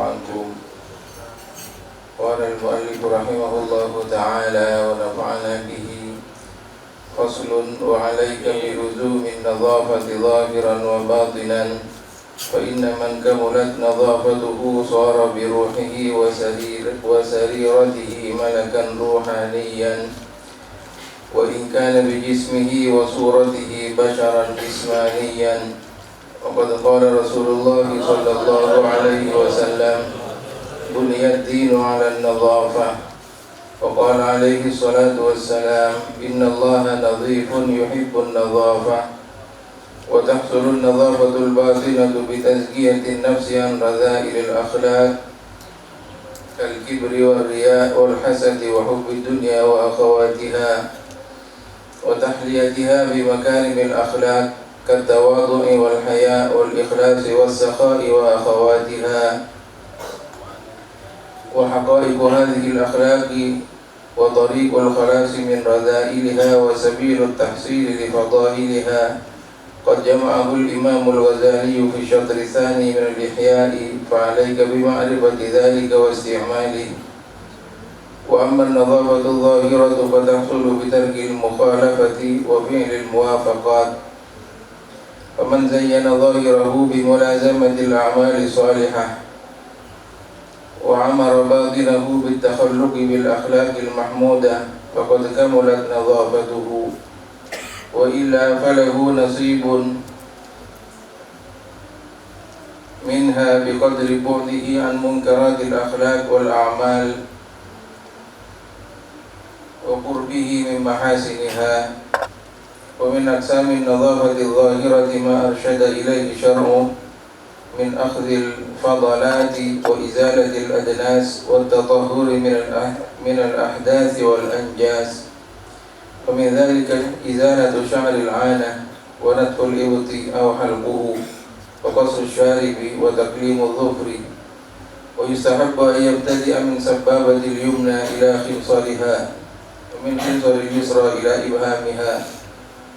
عنكم. قال المؤلف رحمه الله تعالى ونفعنا به. فصل: وعليك بلزوم النظافة ظاهرا وباطنا، فإن من كملت نظافته صار بروحه وسريرته ملكا روحانيا، وإن كان بجسمه وصورته بشرا جسمانيا. وقد قال رسول الله صلى الله عليه وسلم: بني الدين على النظافة. وقال عليه الصلاة والسلام: إن الله نظيف يحب النظافة. وتحصل النظافة الباطنة بتزكية النفس عن رذائل الأخلاق كالكبر والرياء والحسد وحب الدنيا وأخواتها، وتحليتها بمكارم الأخلاق كالتواضع والحياء والإخلاص والسخاء وأخواتها. وحقائق هذه الأخلاق وطريق الخلاص من رذائلها وسبيل التحصيل لفضائلها قد جمعه الإمام الغزالي في الشطر الثاني من الإحياء، فعليك بمعرفة ذلك واستعماله. وأما النظافة الظاهرة فتحصل بترك المخالفة وفعل الموافقات، فمن زين ظاهره بملازمة الأعمال الصالحة وعمر باطنه بالتخلق بالأخلاق المحمودة فقد كملت نظافته، وإلا فله نصيب منها بقدر بعده عن منكرات الأخلاق والأعمال وقربه من محاسنها. ومن أقسام النظافة الظاهرة ما أرشد إليه الشرع من أخذ الفضلات وإزالة الأدناس والتطهر من الأحداث والأنجاس. ومن ذلك إزالة شعر العانة ونتف الإبط أو حلقه وقص الشارب وتقليم الظفر. ويستحب أن يبتدئ من سبابة اليمنى إلى خنصرها، ومن خنصر اليسرى إلى إبهامها،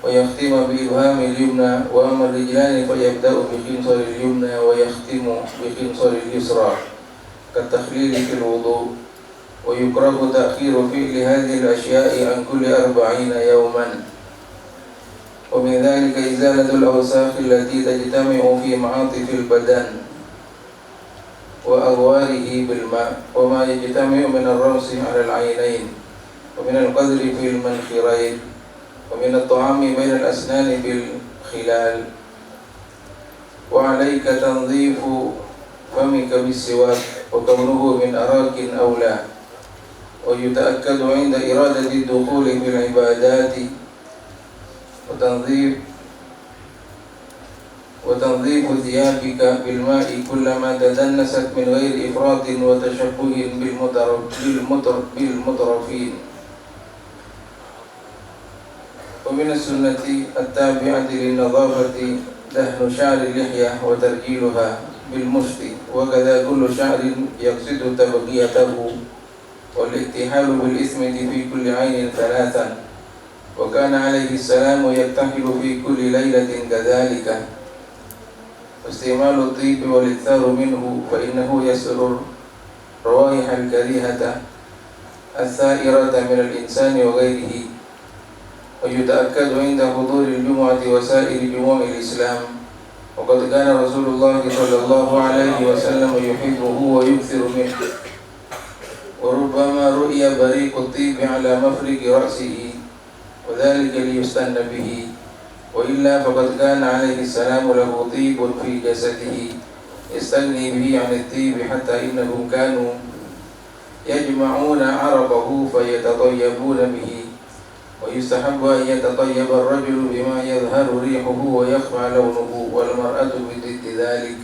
ويختم بإبهام اليمنى. وأما الرجلان فيبدأ بخنصر اليمنى ويختم بخنصر اليسرى كالتخليل في الوضوء. ويكره تأخير فعل هذه الأشياء عن كل 40 يوما. ومن ذلك إزالة الأوساخ التي تجتمع في معاطف البدن وأغواره بالماء، وما يجتمع من الرمس على العينين، ومن القدر في المنخرين، ومن الطعام بين الأسنان بالخلال. وعليك تنظيف فمك بالسواك وكونه من أراك أولى. ويتأكد عند إرادة الدخول في العبادات وتنظيف ثيابك بالماء كلما تدنست من غير إفراط وتشبه بالمترفين. ومن السنة التابعة للنظافة دهن شعر اللحية وترجيلها بالمشط، وكذا كل شعر يقصد تبقيته، والاكتحال بالإسمة في كل عين 3. وكان عليه السلام يكتحل في كل ليلة كذلك. واستعمال الطيب والإكثار منه فإنه يسر الروائح الكريهة الثائرة من الإنسان وغيره. ويتأكد عند حضور الجمعة وسائر جموع الإسلام. وقد كان رسول الله صلى الله عليه وسلم يحبه ويكثر منه. وربما رؤي بريق الطيب على مفرق رأسه، وذلك ليستن به، وإلا فقد كان عليه السلام له طيب في جسده يستغني به عن الطيب، حتى إنهم كانوا يجمعون عرقه فيتطيبون به. ويستحب أن يتطيب الرجل بما يظهر ريحه ويخفى لونه، والمرأة بضد ذلك.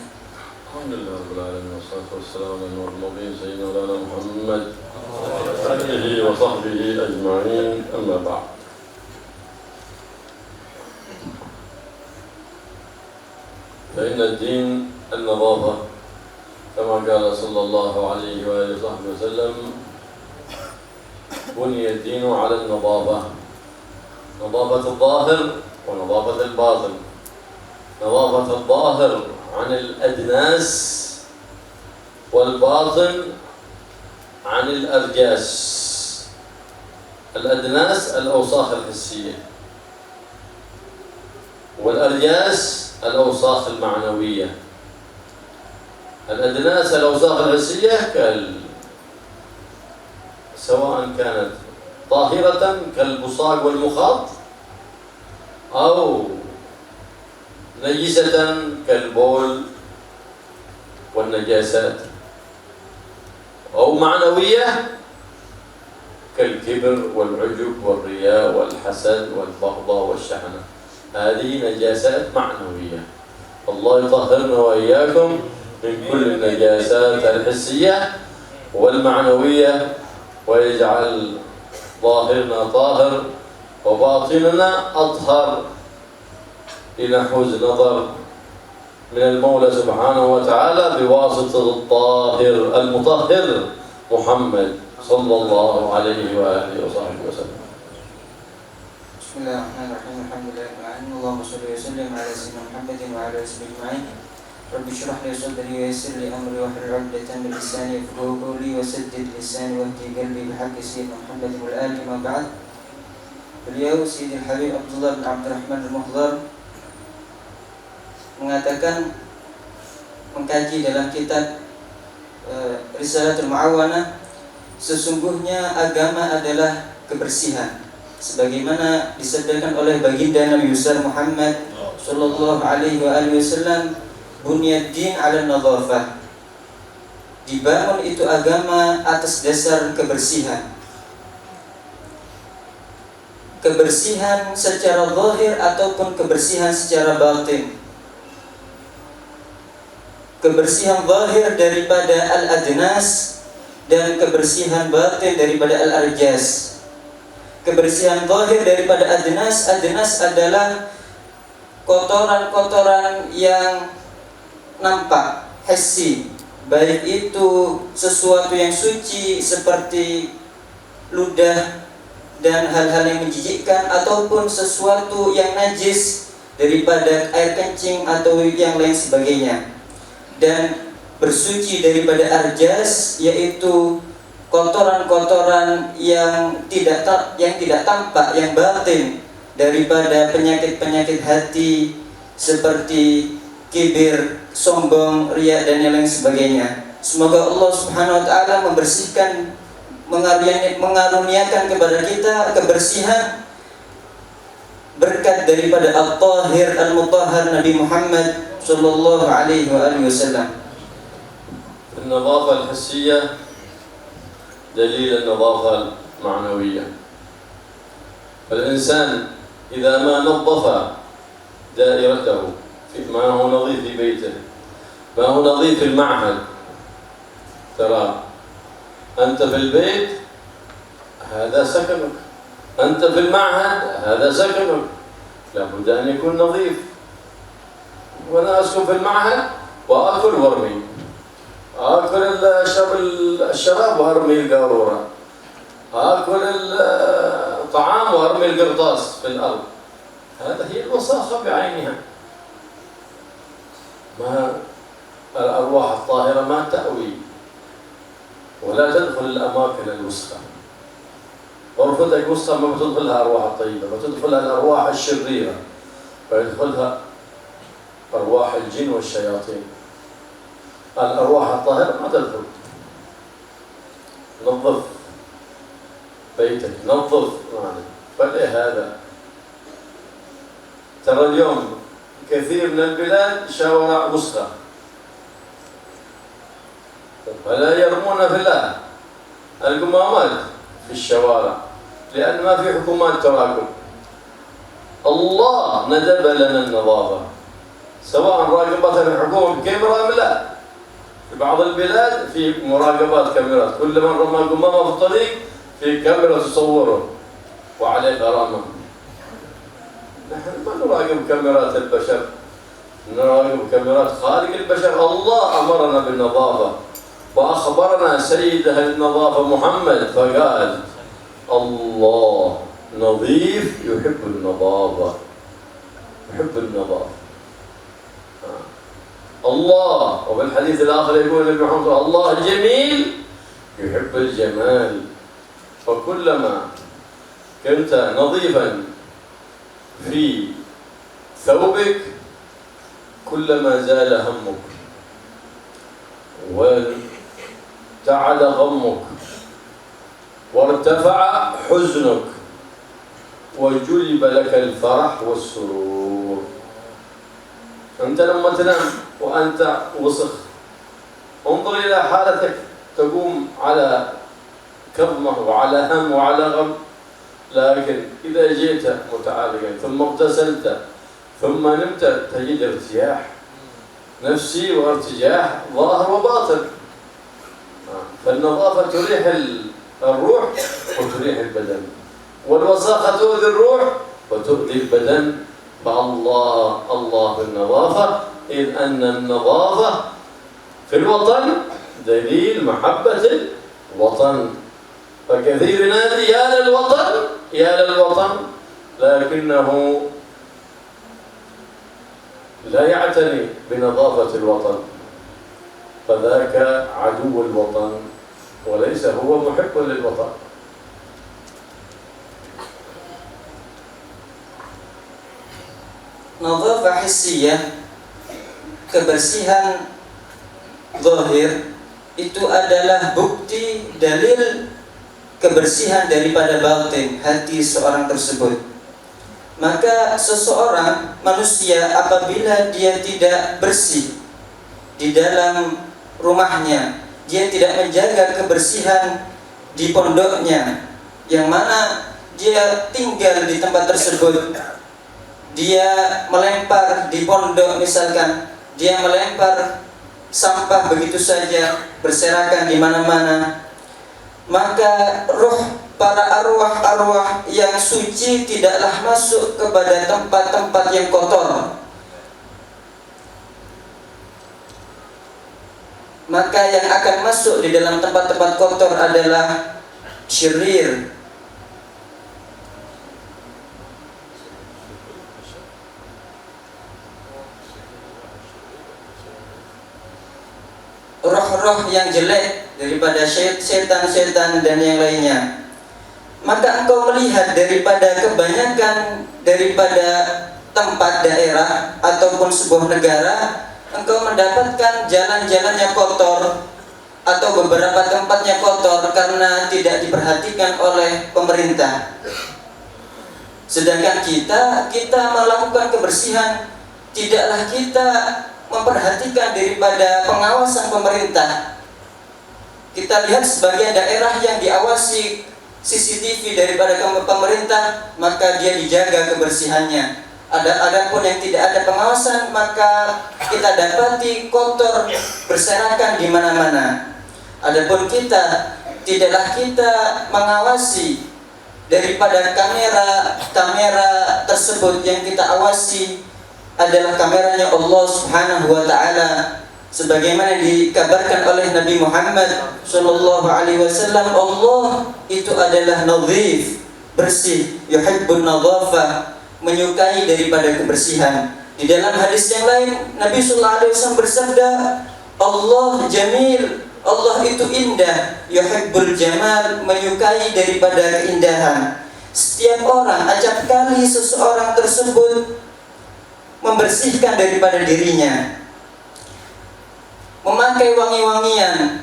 الحمد لله رب العالمين، والصلاة والسلام على نور المبين سيدنا مولانا محمد وعلى آله وصحبه أجمعين، أما بعد. فإن الدين النظافة كما قال صلى الله عليه وآله وصحبه وسلم: بني الدين على النظافة، نظافة الظاهر ونظافة الباطن. نظافة الظاهر عن الأدناس والباطن عن الأرجاس. الأدناس الأوصاف الحسية، والأرجاس الأوصاف المعنوية. الأدناس الأوصاف الحسية سواء كانت طاهرة كالبصاق والمخاط، أو نجسة كالبول والنجاسات، أو معنوية كالكبر والعجب والرياء والحسد والبغضاء والشحنة. هذه نجاسات معنوية. الله يطهرنا وإياكم من كل النجاسات الحسية والمعنوية، ويجعل ظاهرنا طاهر وباطننا أطهر لنحوز نظر من المولى سبحانه وتعالى بواسطة الطاهر المطهر محمد صلى الله عليه وآله وصحبه وسلم. بسم الله الرحمن الرحيم. الحمد لله رب العالمين. اللهم صل وسلم على سيدنا محمد وعلى آله أجمعين. رب اشرح لي صدري ويسر لي أمري واحلل عقدة من لساني يفقهوا قولي وسدد لساني واهدي قلبي بحق سيدنا محمد والآل. ما بعد. Beliau Sayyidil Habib Abdullah bin Abdurrahman Al-Muhdhar mengatakan, mengkaji dalam kitab Risalatul Mu'awanah, sesungguhnya agama adalah kebersihan, sebagaimana disabdakan oleh baginda Nabi besar Muhammad sallallahu alaihi wasallam, bunyad din 'ala nadhafah. Dibangun itu agama atas dasar kebersihan. Kebersihan secara zahir ataupun kebersihan secara batin. Kebersihan zahir daripada al-adnas dan kebersihan batin daripada al-arjas. Kebersihan zahir daripada adnas adalah kotoran-kotoran yang nampak, hissi, baik itu sesuatu yang suci seperti ludah dan hal-hal yang menjijikkan, ataupun sesuatu yang najis daripada air kencing atau yang lain sebagainya. Dan bersuci daripada arjas, yaitu kotoran-kotoran yang tidak tampak, yang batin, daripada penyakit-penyakit hati seperti kibir, sombong, riya dan yang lain sebagainya. Semoga Allah Subhanahu wa taala membersihkan, mengaruniakan kepada kita kebersihan berkat daripada Al-Tahir Al-Mutahhar Nabi Muhammad sallallahu alaihi wasallam. النظافة الحسية دليل النظافة المعنوية. فالإنسان إذا ما نظف دائرته، ما هو نظيف في بيته، ما هو نظيف في المعهد، ترى أنت في البيت هذا سكنك، أنت في المعهد هذا سكنك، لابد أن يكون نظيف. وأنا أسكن في المعهد وآكل وأرمي، آكل الشراب وأرمي القارورة، آكل الطعام وأرمي القرطاس في الأرض. هذا هي الوساخة بعينها. ما الأرواح الطاهرة ما تأوي ولا تدخل الأماكن الوسخة. غرفتك وسخة ما بتدخلها أرواح الطيبة، بتدخلها الأرواح الشريرة، فيدخلها أرواح الجن والشياطين. الأرواح الطاهرة ما تدخل. نظف بيتك، نظف مالك. فلهذا ترى اليوم كثير من البلاد شوارع وسخة، فلا يرمون في القمامات في الشوارع، لأن ما في حكومات تراقب. الله ندب لنا النظافة، سواء راقبتها الحكومة بكاميرا أم لا. في بعض البلاد في مراقبات كاميرات، كل من رمى قمامة في الطريق في كاميرا تصوره وعليه غرامة. نحن ما نراقب كاميرات البشر، نراقب كاميرات خارج البشر. الله أمرنا بالنظافة وأخبرنا سيد النظافة محمد فقال: الله نظيف يحب النظافة، يحب النظافة. الله. وفي الحديث الآخر يقول النبي محمد الله جميل يحب الجمال. فكلما كنت نظيفا في ثوبك كلما زال همك وابتعد غمك وارتفع حزنك وجلب لك الفرح والسرور. أنت لما تنام وأنت وسخ انظر إلى حالتك، تقوم على كظمة وعلى هم وعلى غم. لكن إذا جئت متعالجا ثم اغتسلت ثم نمت تجد ارتياح نفسي وارتياح ظاهر وباطن. فالنظافة تريح الروح وتريح البدن، والوساخة تؤذي الروح وتؤذي البدن. الله النظافة، إذ أن النظافة في الوطن دليل محبة الوطن. فكثير ينادي يا للوطن يا للوطن، لكنه لا يعتني بنظافة الوطن، فذاك عدو الوطن وليس هو محب للوطن. Nadhafah hissiyah, kebersihan zahir, itu adalah bukti dalil kebersihan daripada batin hati seorang tersebut. Maka seseorang manusia apabila dia tidak bersih di dalam rumahnya, dia tidak menjaga kebersihan di pondoknya, yang mana dia tinggal di tempat tersebut, dia melempar di pondok misalkan, dia melempar sampah begitu saja berserakan di mana-mana, maka roh para arwah-arwah yang suci tidaklah masuk kepada tempat-tempat yang kotor. Maka yang akan masuk di dalam tempat-tempat kotor adalah syirir, roh-roh yang jelek daripada setan-setan dan yang lainnya. Maka engkau melihat daripada kebanyakan daripada tempat daerah ataupun sebuah negara, engkau mendapatkan jalan-jalannya kotor atau beberapa tempatnya kotor karena tidak diperhatikan oleh pemerintah. Sedangkan kita melakukan kebersihan, tidaklah kita memperhatikan daripada pengawasan pemerintah. Kita lihat sebagian daerah yang diawasi CCTV daripada pemerintah, maka dia dijaga kebersihannya. Adapun yang tidak ada pengawasan, maka kita dapati kotor berserakan di mana-mana. Adapun tidaklah kita mengawasi daripada kamera tersebut. Yang kita awasi adalah kameranya Allah Subhanahu wa taala, sebagaimana dikabarkan oleh Nabi Muhammad sallallahu alaihi wasallam, Allah itu adalah nadhif, bersih, yuhibbun nadhafah, menyukai daripada kebersihan. Di dalam hadis yang lain Nabi sallallahu alaihi wasallam bersabda, Allah jamil, Allah itu indah, yuhibbul jamal, menyukai daripada keindahan. Setiap orang, acap kali seseorang tersebut membersihkan daripada dirinya, memakai wangi-wangian,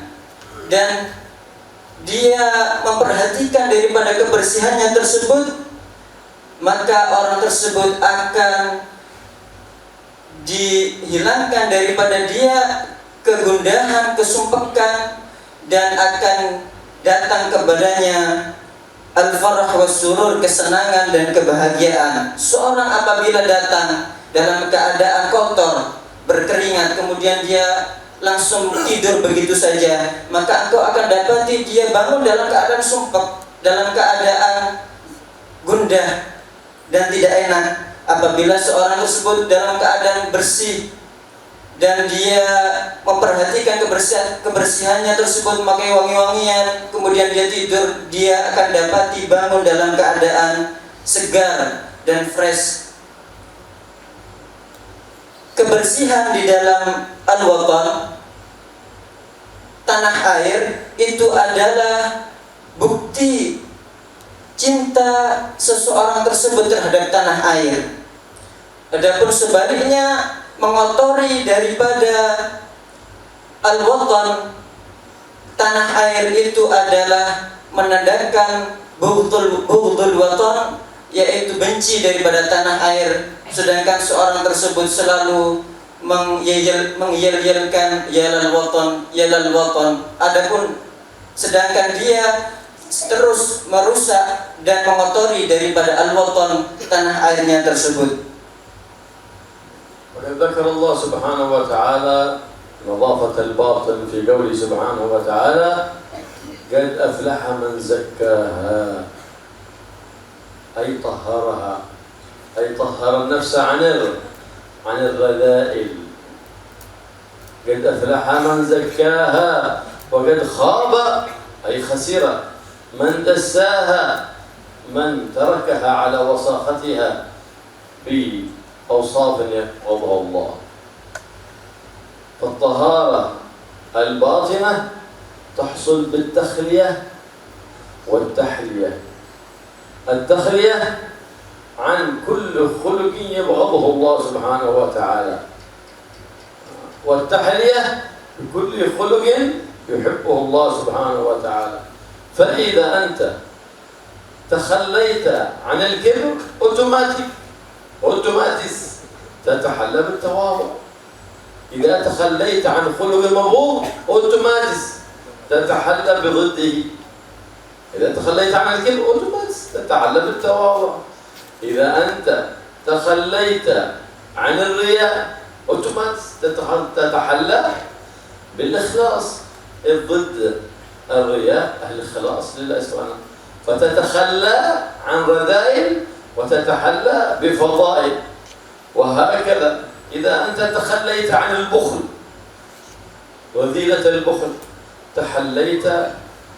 dan dia memperhatikan daripada kebersihannya tersebut, maka orang tersebut akan dihilangkan daripada dia kegundahan, kesumpekan, dan akan datang kepadanya al-farah was surur, kesenangan dan kebahagiaan. Seorang apabila datang dalam keadaan kotor, berkeringat, kemudian dia langsung tidur begitu saja, maka engkau akan dapati dia bangun dalam keadaan sumpek, dalam keadaan gundah dan tidak enak. Apabila seorang tersebut dalam keadaan bersih dan dia memperhatikan kebersihannya tersebut, memakai wangi-wangian, kemudian dia tidur, dia akan dapati bangun dalam keadaan segar dan fresh. kebersihan di dalam al-watan, tanah air, itu adalah bukti cinta seseorang tersebut terhadap tanah air. Adapun sebaliknya, mengotori daripada al-watan, tanah air, itu adalah menandakan bughdul watan, yaitu benci daripada tanah air. Sedangkan seorang tersebut selalu mengyel-yelkan yalal watan. Adapun sedangkan dia terus merusak dan mengotori daripada al-watan, tanah airnya tersebut. وذكر الله سبحانه وتعالى نظافة الباطن في قوله سبحانه وتعالى قد أفلح من زكاها أي طهرها، أي طهر النفس عن الرذائل. قد أفلح من زكاها وقد خاب أي خسر من دساها، من تركها على وساختها بأوصاف يقبضها الله. فالطهارة الباطنة تحصل بالتخلية والتحلية. التخلية عن كل خلق يبغضه الله سبحانه وتعالى، والتحلية بكل خلق يحبه الله سبحانه وتعالى. فإذا أنت تخليت عن الكبر أوتوماتيس تتحلى بالتواضع. إذا تخليت عن خلق مبغوض أوتوماتيس تتحلى بضده. إذا تخليت عن الكبر أوتوماتيس تتحلى بالتواضع. إذا أنت تخليت عن الرياء أوتوماتيس تتحلى بالإخلاص. ضد الرياء الإخلاص لله سبحانه، فتتخلى عن رذائل وتتحلى بفضائل. وهكذا إذا أنت تخليت عن البخل وذيلة البخل تحليت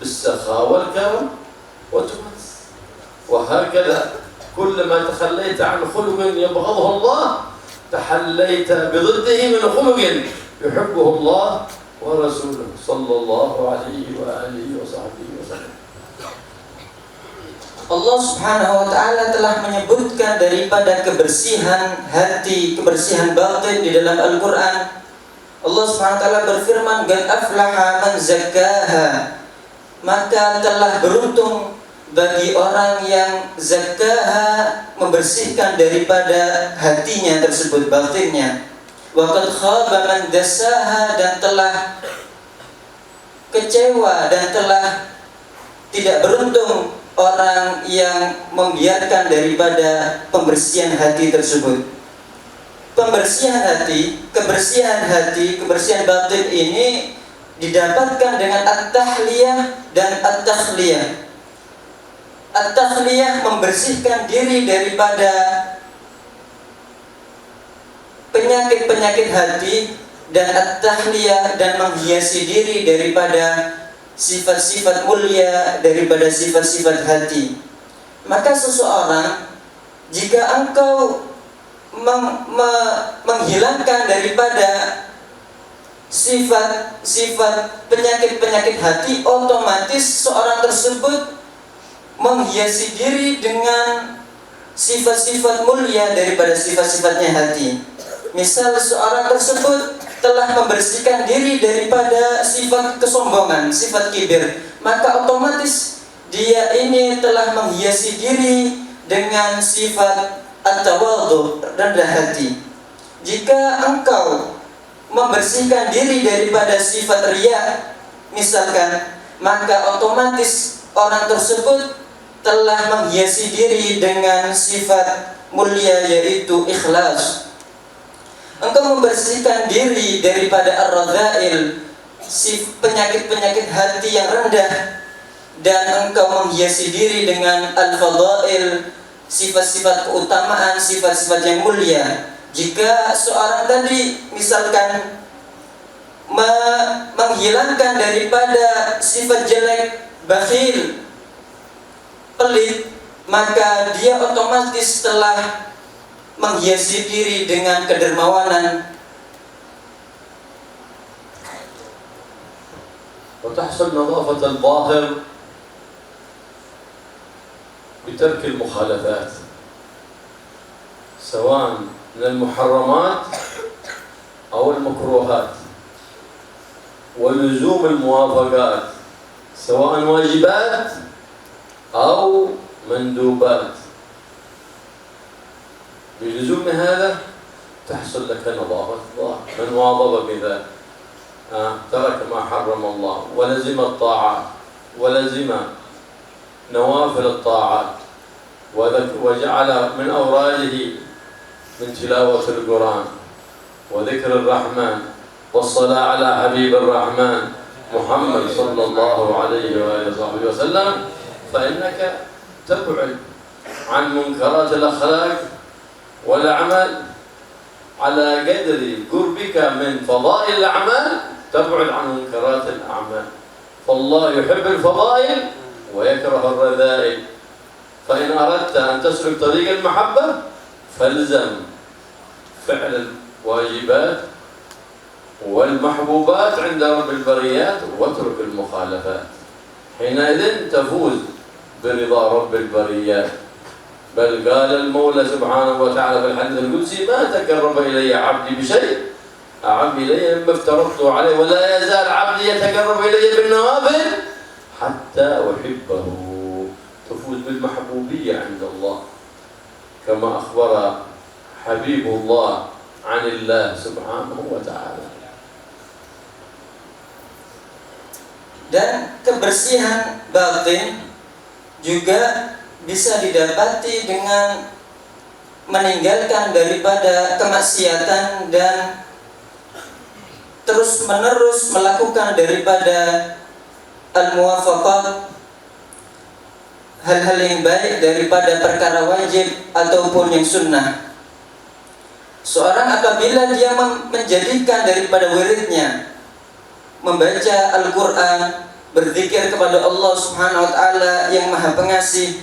بالسخاء والكرم وتمس. وهكذا كلما تخليت عن خلق يبغضه الله تحليت بضده من خلق يحبه الله ورسوله صلى الله عليه وآله وصحبه وسلم. Allah Subhanahu wa ta'ala telah menyebutkan daripada kebersihan hati, kebersihan batin di dalam Al-Quran. Allah Subhanahu wa ta'ala berfirman, "Qad aflaha man zakkaha." Maka telah beruntung bagi orang yang zakkaha, membersihkan daripada hatinya tersebut, batinnya. Wa qad khaba man dassaha, dan telah kecewa dan telah tidak beruntung orang yang membiarkan daripada pembersihan hati tersebut. Pembersihan hati, kebersihan batin ini didapatkan dengan at-tahliyah dan at-takhliyah. At-takhliyah membersihkan diri daripada penyakit-penyakit hati, dan at-tahliyah dan menghiasi diri daripada sifat-sifat mulia, daripada sifat-sifat hati. Maka seseorang, jika engkau menghilangkan daripada sifat-sifat penyakit-penyakit hati, otomatis seorang tersebut menghiasi diri dengan sifat-sifat mulia daripada sifat-sifatnya hati. Misal seorang tersebut telah membersihkan diri daripada sifat kesombongan, sifat kibir, maka otomatis dia ini telah menghiasi diri dengan sifat at-tawadhu, rendah hati. Jika engkau membersihkan diri daripada sifat riya, misalkan, maka otomatis orang tersebut telah menghiasi diri dengan sifat mulia, yaitu ikhlas. Engkau membersihkan diri daripada ar-radha'il, penyakit-penyakit hati yang rendah, dan engkau menghiasi diri dengan al-fadha'il, sifat-sifat keutamaan, sifat-sifat yang mulia. Jika seorang tadi misalkan menghilangkan daripada sifat jelek, bakhil, pelit, maka dia otomatis telah menghiasi diri dengan kedermawanan. وتحصل نظافة الظاهر بترك المخالفات سواء من المحرمات أو المكروهات، ولزوم الموافقات سواء واجبات أو مندوبات. بلزوم هذا تحصل لك نظافة الظاهر. من واظب بذلك ترك ما حرم الله ولزم الطاعات ولزم نوافل الطاعات وجعل من أوراده من تلاوة القرآن وذكر الرحمن والصلاة على حبيب الرحمن محمد صلى الله عليه وآله وصحبه وسلم، فإنك تبعد عن منكرات الأخلاق والأعمال على قدر قربك من فضائل الأعمال تبعد عن منكرات الأعمال. فالله يحب الفضائل ويكره الرذائل، فإن أردت أن تسلك طريق المحبة فالزم فعل الواجبات والمحبوبات عند رب البريات واترك المخالفات، حينئذ تفوز برضا رب البريات. بل قال المولى سبحانه وتعالى في الحديث القدسي: ما تقرب إلي عبدي بشيء أحب إلي مما افترضته عليه، ولا يزال عبدي يتقرب إلي بالنوافل حتى أحبه. تفوز بالمحبوبية عند الله كما أخبر حبيب الله عن الله سبحانه وتعالى. Dan kebersihan batin juga bisa didapati dengan meninggalkan daripada kemaksiatan dan terus-menerus melakukan daripada al-muwafaqat, hal-hal yang baik daripada perkara wajib ataupun yang sunnah. Seorang apabila dia menjadikan daripada wiridnya membaca Al-Quran, berzikir kepada Allah Subhanahu wa Ta'ala yang Maha Pengasih,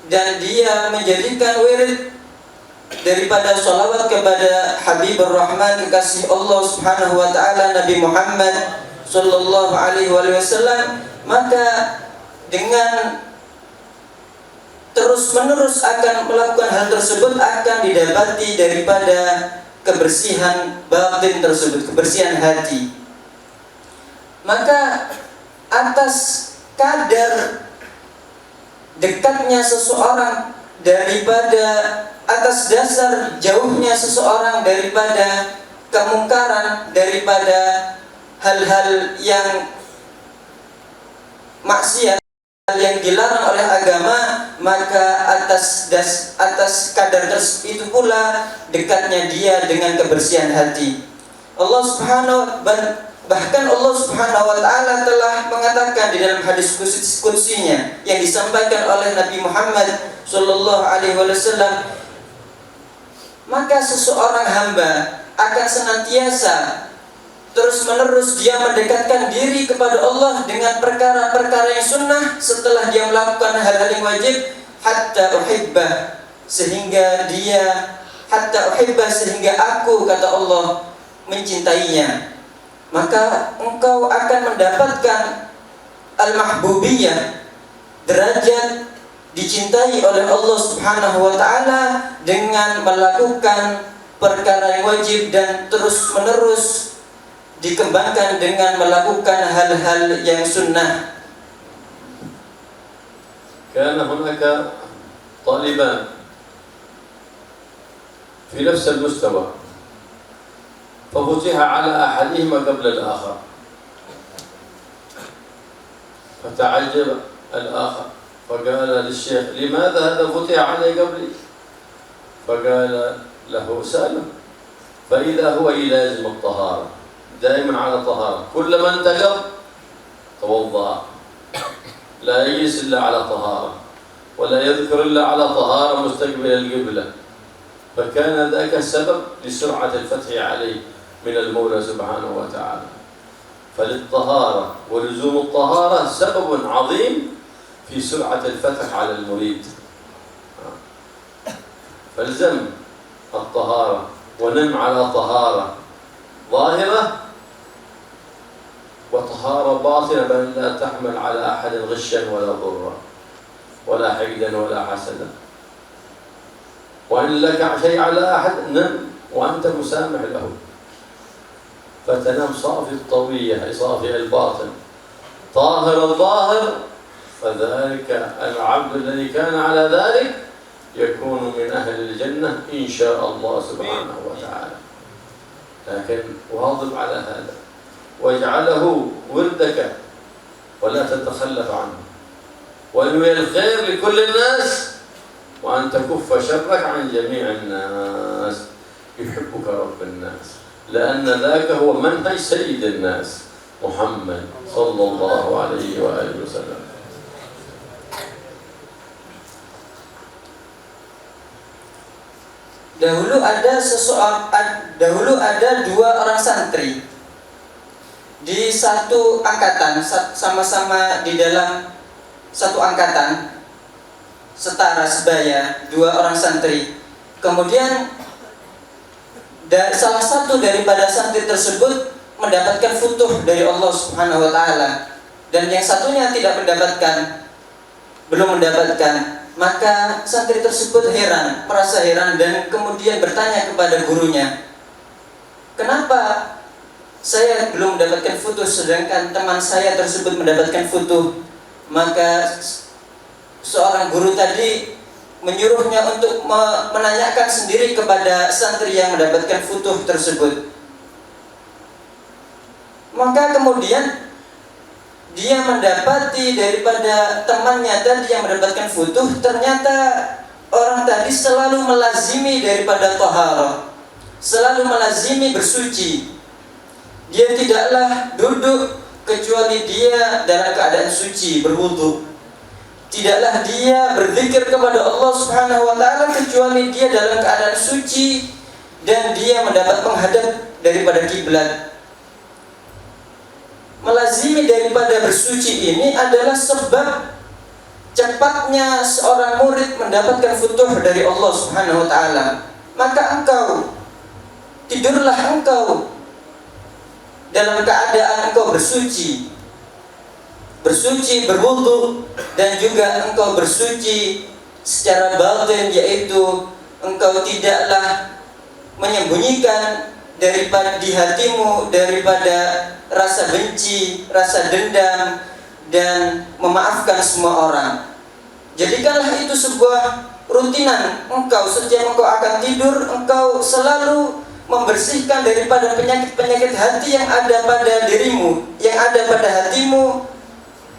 dan dia menjadikan wirid daripada sholawat kepada Habibur Rahman, kekasih Allah Subhanahu wa Ta'ala, Nabi Muhammad sallallahu alaihi wasallam, maka dengan terus-menerus akan melakukan hal tersebut akan didapati daripada kebersihan batin tersebut, kebersihan hati. Maka atas kadar dekatnya seseorang daripada, atas dasar jauhnya seseorang daripada kemungkaran, daripada hal-hal yang maksiat yang dilarang oleh agama, maka atas kadar itu pula dekatnya dia dengan kebersihan hati. Bahkan Allah Subhanahu wa Ta'ala telah mengatakan di dalam hadis qudsinya yang disampaikan oleh Nabi Muhammad sallallahu alaihi wasallam, maka seseorang hamba akan senantiasa terus-menerus dia mendekatkan diri kepada Allah dengan perkara-perkara yang sunnah setelah dia melakukan hal-hal yang wajib, hatta uhibbah, sehingga aku, kata Allah, mencintainya. Maka engkau akan mendapatkan al-mahbubiyah, derajat dicintai oleh Allah Subhanahu wa Ta'ala dengan melakukan perkara yang wajib dan terus-menerus dikembangkan dengan melakukan hal-hal yang sunnah. Kana hunaka taliban fi nafs al-mustawa ففتح على أحدهما قبل الآخر فتعجب الآخر فقال للشيخ: لماذا هذا فتح علي قبلي؟ فقال له: سأله. فإذا هو يلازم الطهارة، دائما على طهارة، كلما انتقض توضأ، لا يجلس إلا على طهارة ولا يذكر إلا على طهارة مستقبل القبلة، فكان ذاك السبب لسرعة الفتح عليه من المولى سبحانه وتعالى. فللطهارة ولزوم الطهارة سبب عظيم في سرعة الفتح على المريد. فالزم الطهارة ونم على طهارة ظاهرة وطهارة باطنة، بل لا تحمل على أحد غشا ولا ضرا ولا حقدا ولا حسدا. وإن لك شيء على أحد نم وأنت مسامح له، فتنام صافي الطوية أي صافي الباطن طاهر الظاهر، فذلك العبد الذي كان على ذلك يكون من أهل الجنة إن شاء الله سبحانه وتعالى. لكن واظب على هذا واجعله وردك ولا تتخلف عنه، وانوي الخير لكل الناس وأن تكف شرك عن جميع الناس. يحبك رب الناس، لأن ذاك هو منهج سيد الناس محمد صلى الله عليه وآله وسلم. Dahulu ada dua orang santri di satu angkatan, sama-sama di dalam satu angkatan, setara sebaya, dua orang santri. Kemudian salah satu daripada santri tersebut mendapatkan futuh dari Allah Subhanahu wa taala dan yang satunya tidak belum mendapatkan. Maka santri tersebut heran, merasa heran dan kemudian bertanya kepada gurunya, "Kenapa saya belum mendapatkan futuh sedangkan teman saya tersebut mendapatkan futuh?" Maka seorang guru tadi menyuruhnya untuk menanyakan sendiri kepada santri yang mendapatkan futuh tersebut. Maka kemudian dia mendapati daripada temannya tadi yang mendapatkan futuh, ternyata orang tadi selalu melazimi daripada taharah, selalu melazimi bersuci. Dia tidaklah duduk kecuali dia dalam keadaan suci, berwudu. Tidaklah dia berzikir kepada Allah Subhanahu wa taala kecuali dia dalam keadaan suci dan dia mendapat menghadap daripada kiblat. Melazimi daripada bersuci ini adalah sebab cepatnya seorang murid mendapatkan futuh dari Allah Subhanahu wa taala. Maka tidurlah engkau dalam keadaan engkau bersuci, berwudu, dan juga engkau bersuci secara batin, yaitu engkau tidaklah menyembunyikan daripada di hatimu daripada rasa benci, rasa dendam, dan memaafkan semua orang. Jadikanlah itu sebuah rutinan engkau. Setiap engkau akan tidur, engkau selalu membersihkan daripada penyakit-penyakit hati yang ada pada dirimu, yang ada pada hatimu.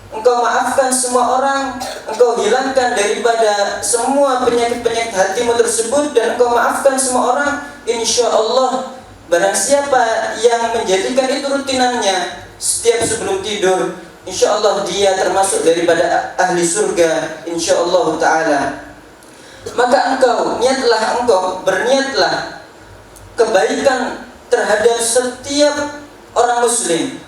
Engkau maafkan semua orang, engkau hilangkan daripada semua penyakit-penyakit hatimu tersebut, dan engkau maafkan semua orang. Insya Allah, barang siapa yang menjadikan itu rutinannya setiap sebelum tidur, insya Allah dia termasuk daripada ahli surga, insya Allah ta'ala. Maka engkau berniatlah kebaikan terhadap setiap orang muslim,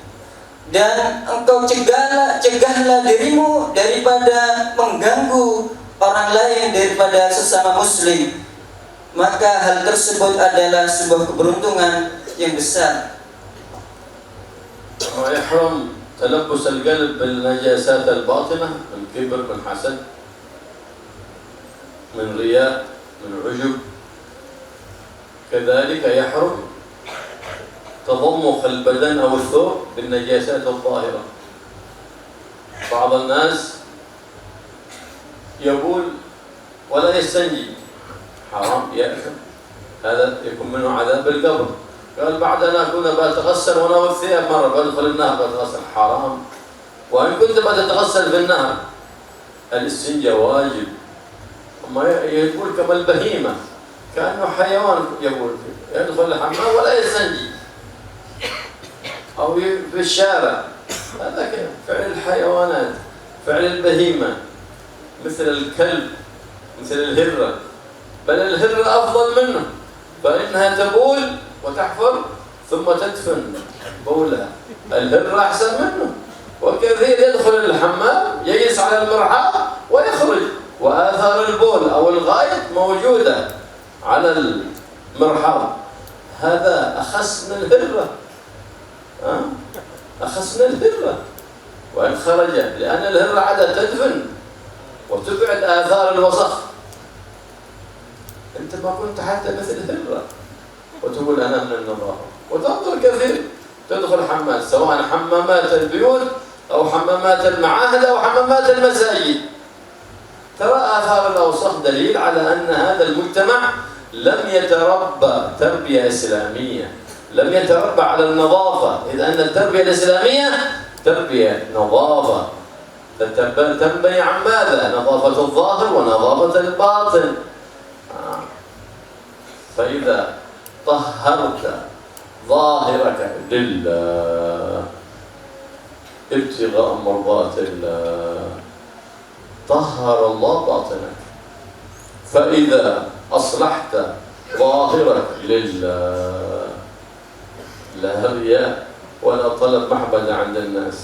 dan engkau cegahlah dirimu daripada mengganggu orang lain daripada sesama muslim. Maka hal tersebut adalah sebuah keberuntungan yang besar. ويحرم تلبس القلب بالنجاسات الباطنة من كبر، من حسد، من رياء، من عجب. كذلك يحرم تضمخ البدن أو الثوب بالنجاسات الظاهرة. بعض الناس يقول ولا يستنجي، حرام، يأثم، هذا يكون منه عذاب القبر. قال بعد أن أكون بتغسل وأنا والثياب مرة بدخل النهر بتغسل، حرام. وإن كنت بتتغسل في النهر الاستنجاء واجب. أما يقول كما البهيمة، كأنه حيوان، يقول يدخل الحمام ولا يستنجي، أو في الشارع. هذا فعل الحيوانات، فعل البهيمة، مثل الكلب، مثل الهرة، بل الهرة أفضل منه، فإنها تبول وتحفر ثم تدفن بولها. الهرة أحسن منه. وكثير يدخل الحمام يجلس على المرحاض ويخرج، وآثار البول أو الغائط موجودة على مرحاض، هذا أخس من الهرة، أخس من الهرة. وإن خرج، لأن الهرة عادة تدفن وتبعد آثار الوسخ. أنت ما كنت حتى مثل الهرة وتقول أنا من النظافة. وتنظر كثير تدخل حمام، سواء حمامات البيوت أو حمامات المعاهد أو حمامات المساجد، ترى آثار الأوساخ دليل على أن هذا المجتمع لم يتربى تربية إسلامية، لم يتربى على النظافة، إذ أن التربية الإسلامية تربية نظافة تنبني عن ماذا؟ نظافة الظاهر ونظافة الباطن. فإذا طهرت ظاهرك لله ابتغاء مرضات الله طهر الله باطنك. فإذا أصلحت ظاهرك لله لا رياء ولا طلب محبة عند الناس،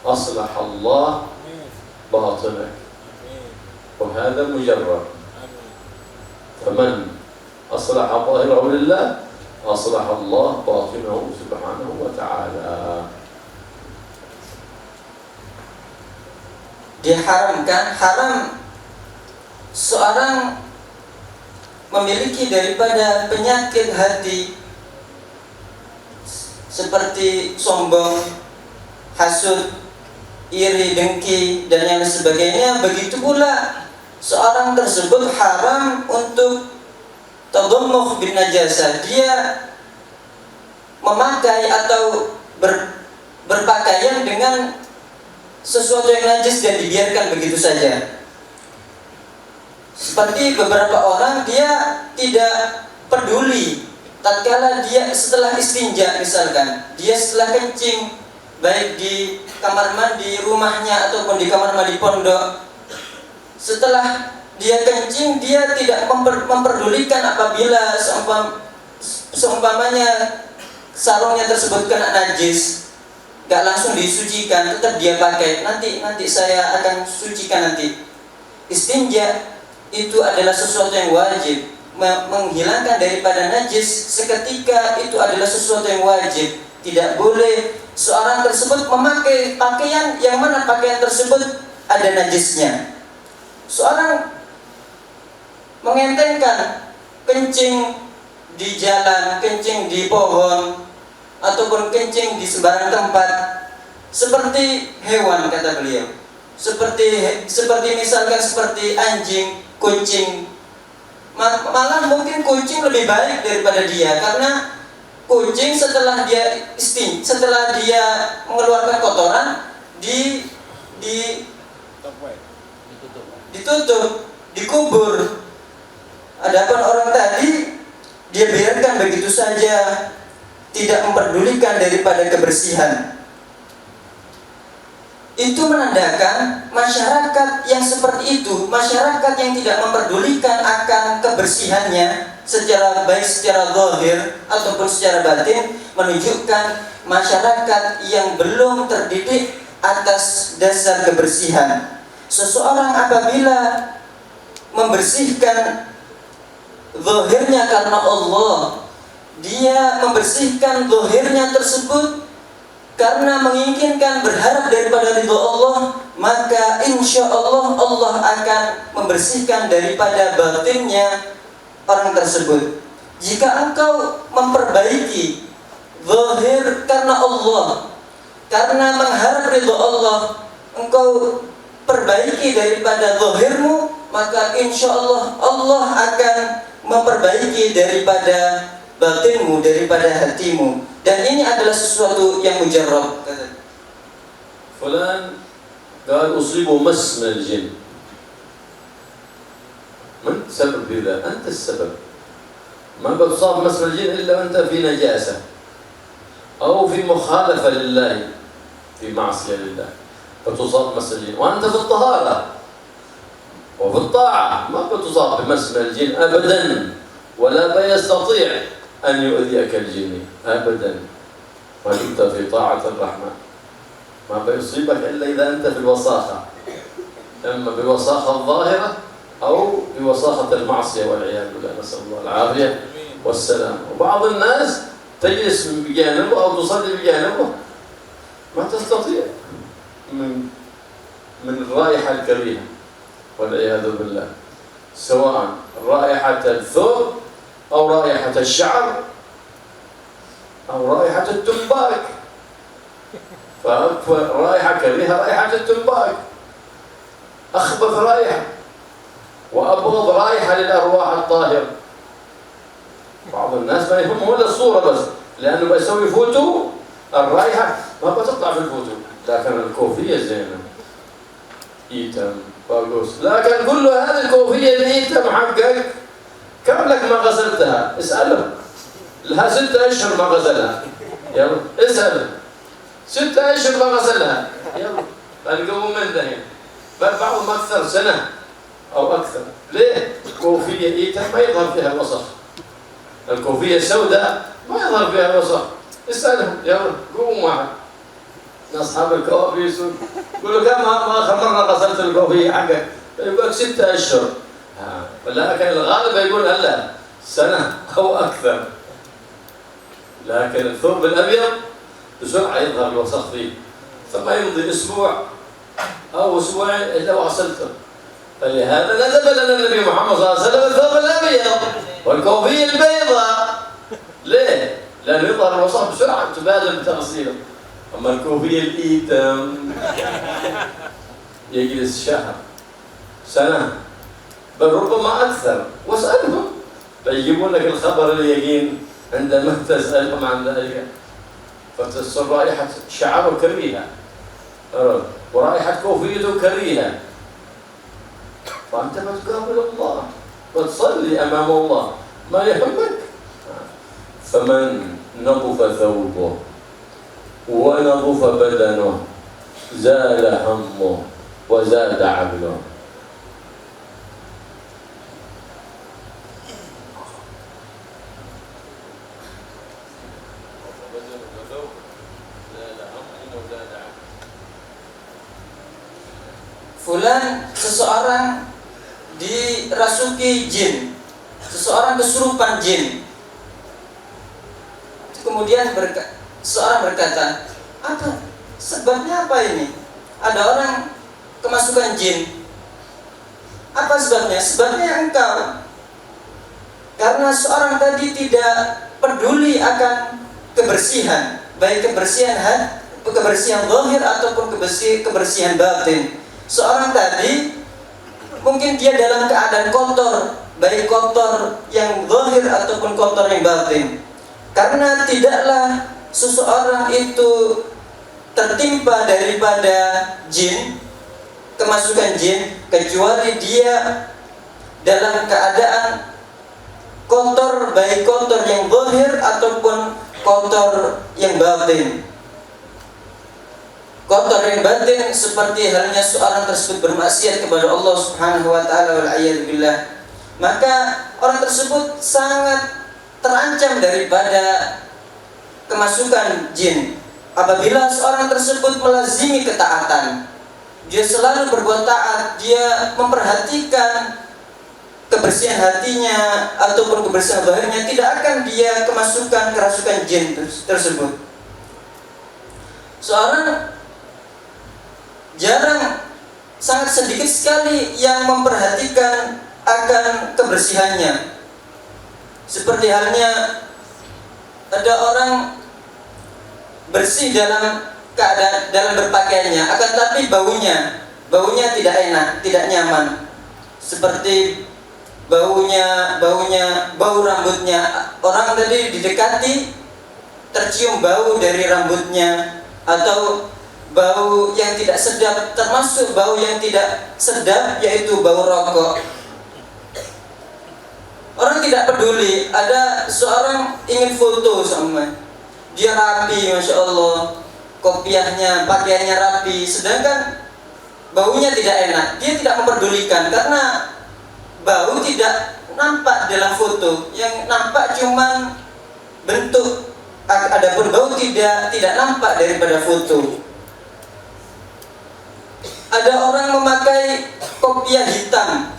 أصلح الله باطنك، وهذا مجرد. فمن أصلح ظاهره لله أصلح الله باطنه سبحانه وتعالى. Diharamkan, haram seorang memiliki daripada penyakit hati seperti sombong, hasud, iri, dengki, dan yang sebagainya. Begitu pula seorang tersebut haram untuk tadammuh bin najasah, dia memakai atau berpakaian dengan sesuatu yang najis dan dibiarkan begitu saja. Seperti beberapa orang, dia tidak peduli tatkala dia setelah istinja, misalkan dia setelah kencing baik di kamar mandi rumahnya ataupun di kamar mandi pondok, setelah dia kencing dia tidak memperdulikan apabila seumpamanya sarungnya tersebut kena najis, gak langsung disucikan, tetap dia pakai. Nanti saya akan sucikan nanti. Istinja itu adalah sesuatu yang wajib, menghilangkan daripada najis seketika itu adalah sesuatu yang wajib. Tidak boleh seorang tersebut memakai pakaian yang mana pakaian tersebut ada najisnya. Seorang mengentengkan kencing di jalan, kencing di pohon, ataupun kencing di sembarang tempat seperti hewan, kata beliau, seperti misalkan seperti anjing, kucing. Malah mungkin kucing lebih baik daripada dia, karena kucing setelah dia mengeluarkan kotoran ditutup, dikubur. Adapun orang tadi dia biarkan begitu saja, tidak memperdulikan daripada kebersihan. Itu menandakan masyarakat yang seperti itu, masyarakat yang tidak memperdulikan akan kebersihannya secara baik secara zahir ataupun secara batin, menunjukkan masyarakat yang belum terdidik atas dasar kebersihan. Seseorang apabila membersihkan zahirnya karena Allah, dia membersihkan zahirnya tersebut karena menginginkan berharap daripada ridha Allah, maka insya Allah Allah akan membersihkan daripada batinnya orang tersebut. Jika engkau memperbaiki zahir karena Allah, karena mengharap ridha Allah, engkau perbaiki daripada zahirmu, maka insya Allah Allah akan memperbaiki daripada batinmu, daripada hatimu. Dan ini adalah sesuatu yang mujarrab. Fulan قال أصيب مس من الجن. من سبب ذا؟ أنت السبب. ما بتصاب مس من الجن إلا وأنت في نجاسة أو في مخالفة لله، في معصية لله، فتصاب مس الجن وأنت في الطهارة وفي الطاعة. ما بتصاب بمس من الجن أبدا، ولا يستطيع أن يؤذيك الجن أبدا ما دمت في طاعة الرحمن. ما بيصيبك إلا إذا أنت في الوساخة، إما بالوساخة الظاهرة أو بوساخة المعصية والعياذ بالله، نسأل الله العافية. والسلام. وبعض الناس تجلس بجانبه أو تصلي بجانبه ما تستطيع من الرائحة الكريهة والعياذ بالله، سواء رائحة الثوب أو رائحة الشعر أو رائحة التنباك. فأكثر رائحة كريهة رائحة التنباك، أخبث رائحة وأبغض رائحة للأرواح الطاهرة. بعض الناس ما يهمه إلا الصورة بس، لأنه بيسوي فوتو الرائحة ما بتطلع في الفوتو، لكن الكوفية زينة إيتم باقوس. لكن كل هذه الكوفية الإيتم حقك كم لك ما غسلتها؟ اسأله. لها 6 أشهر ما غسلها، يلا اسأله. 6 أشهر ما غسلها، يلا القوم من دهين. بل بعضهم أكثر سنة أو أكثر. ليه؟ كوفية إيتم ما يظهر فيها الوسخ. الكوفية السوداء ما يظهر فيها الوسخ. اسألهم، يلا قوموا واحد من أصحاب الكوافيس يقول له كم آخر مرة غسلت الكوفية حقك؟ يقول لك 6 أشهر. لكن الغالب يقول هلا سنة أو أكثر. لكن الثوب الأبيض بسرعة يظهر الوسخ فيه، ثم يمضي أسبوع أو أسبوعين إلا وغسلته. فلهذا ندب لنا النبي محمد صلى الله عليه وسلم الثوب الأبيض والكوفية البيضاء. ليه؟ لأنه يظهر الوسخ بسرعة تبادل بتغسيله. أما الكوفية الإيتم يجلس شهر سنة بل ربما أكثر. واسألهم فيجيبون لك الخبر اليقين عندما تسألهم عن ذلك. فتصير رائحة شعره كريهة ورائحة كوفيته كريهة، فأنت بتقابل الله وتصلي أمام الله ما يهمك. فمن نظف ثوبه ونظف بدنه زال همه وزاد عقله. Fulan seseorang dirasuki jin, seseorang kesurupan jin. Kemudian seorang berkata, apa sebabnya apa ini? Ada orang kemasukan jin. Apa sebabnya? Sebabnya engkau. Karena seorang tadi tidak peduli akan kebersihan, baik kebersihan zahir ataupun kebersihan batin. Seorang tadi mungkin dia dalam keadaan kotor, baik kotor yang zahir ataupun kotor yang batin. Karena tidaklah seseorang itu tertimpa daripada jin, kemasukan jin, kecuali dia dalam keadaan kotor, baik kotor yang zahir ataupun kotor yang batin. Kotor yang batin seperti halnya seorang tersebut bermaksiat kepada Allah Subhanahu wa taala wal a'yad billah. Maka orang tersebut sangat terancam daripada kemasukan jin. Apabila seorang tersebut melazimi ketaatan, dia selalu berbuat taat, dia memperhatikan kebersihan hatinya ataupun kebersihan zahirnya, tidak akan dia kemasukan kerasukan jin tersebut. Seorang jarang, sangat sedikit sekali yang memperhatikan akan kebersihannya. Seperti halnya ada orang bersih dalam keadaan dalam berpakaiannya, akan tapi baunya tidak enak, tidak nyaman. Seperti bau rambutnya. Orang tadi didekati tercium bau dari rambutnya, atau bau yang tidak sedap, termasuk bau yang tidak sedap yaitu bau rokok. Orang tidak peduli. Ada seorang ingin foto sama, dia rapi, masya Allah, kopiahnya, pakaiannya rapi, sedangkan baunya tidak enak. Dia tidak memperdulikan karena bau tidak nampak dalam foto, yang nampak cuma bentuk. Adapun bau tidak nampak daripada foto. Ada orang memakai kopiah hitam,